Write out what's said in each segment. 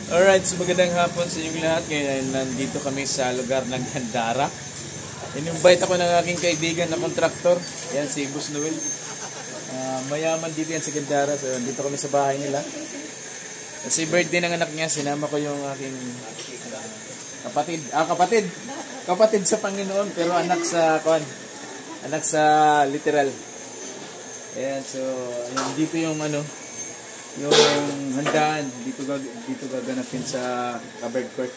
Alright, so magandang hapon sa inyong lahat. Ngayon nandito kami sa lugar ng Gandara. In-invite ako ng aking kaibigan na kontraktor. Yan si Boss Noel. Mayaman dito yan sa Gandara. So dito kami sa bahay nila. Kasi birthday ng anak niya, sinama ko yung aking kapatid. Kapatid sa Panginoon pero anak sa anak sa literal. Ayan, so dito yung yung handaan dito gaganapin sa covered court.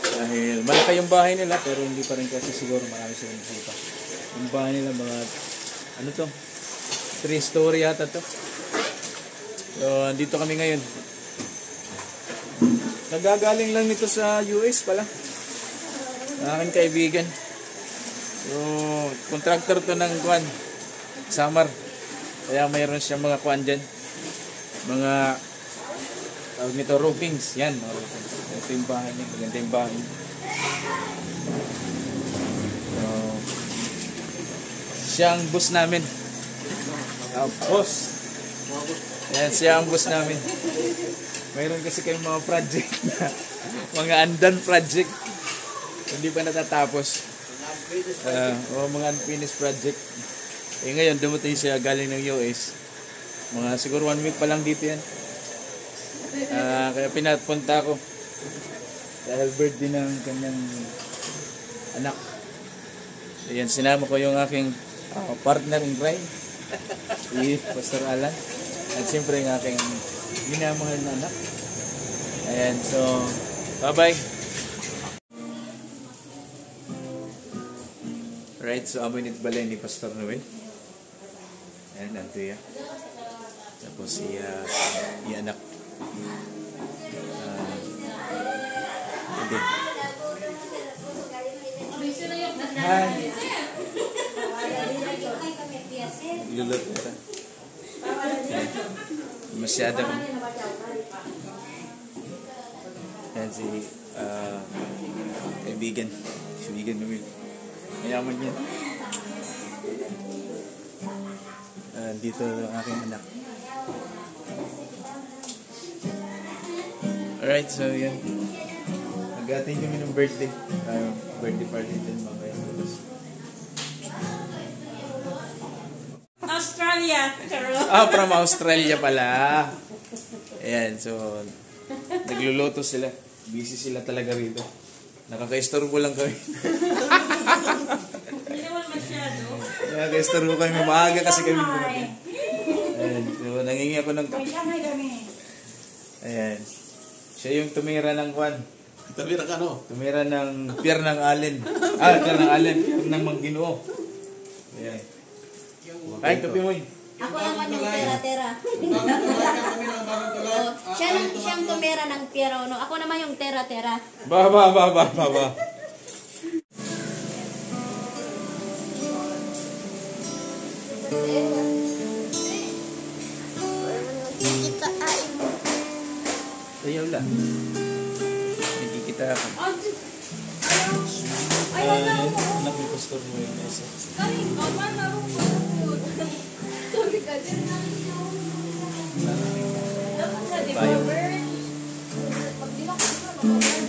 Dahil malaki yung bahay nila pero hindi pa rin kasi siguro marami silang nakita. Yung bahay nila mga 3-story yata to. So dito kami ngayon. Nagagaling lang nito sa US pala. Aking kaibigan. So contractor to ng Samar. Kaya mayroon siyang mga dyan. Mga tawag nito roofings. Yan. Ito yung bahay niya. Maganda yung bahay. So, siya ang boss namin. Boss. Yan, siya ang boss namin. Mayroon kasi kayong mga project na mga undone project. Hindi pa natatapos. Mga unfinished project. Ngayon, dumating siya galing ng US. Mga siguro 1 week pa lang dito yan. Kaya pinapunta ko. Dahil birthday ng kanyang anak. Ayan, sinama ko yung aking partner in crime. Si Pastor Alan. At siyempre yung aking minamahal na anak. Ayan, so bye-bye. Right, so amoy nito balay ni Pastor Noel. Ayan, nanto yan. Tapos si anak. Hi. Lulot kita. Masyado ko. Yan si kaibigan namin. Mayaman niya. Dito ang aking anak. Alright, so yan. Nag-attend kami ng birthday. Birthday party din mamaya. Australia. From Australia pala. Ayan, so nagluluto sila. Busy sila talaga rito. Nakaka-istorbo lang kami. Hindi naman masyado. Nakaka-istorbo kami. Maaga kasi kami dumating. Ayan, so nangingi ako ng ayan. Siya yung tumira ng Tumira ka, no? Tumira ng pier ng alin. Pier ng alin. Pier ng Manggino. Ayan. Ay, tupi mo yun. Ako naman yung tera-tera. Siyang tumira ng piero, no? Ako naman yung tera-tera. Ba. Ayaw lang. Nagkikita ako. Ayaw na ako. Anak ni Pastor mo yung isa. Kanin, kapan na ako. Sorry ka din. Dapat na, di ba, Bert? Pag di na ko na, mag-over.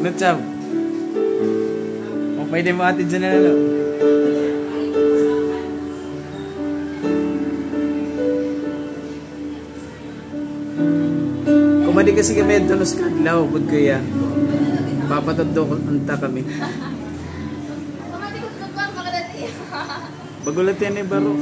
Ano, Chab? O pwede mo atid dyan na ano? Kumadi kasi kami doon sa Kadlaw, bud kaya. Papatod ko unta kami. Pamati ko ito pa, makadali. Bagulat yan eh, baro.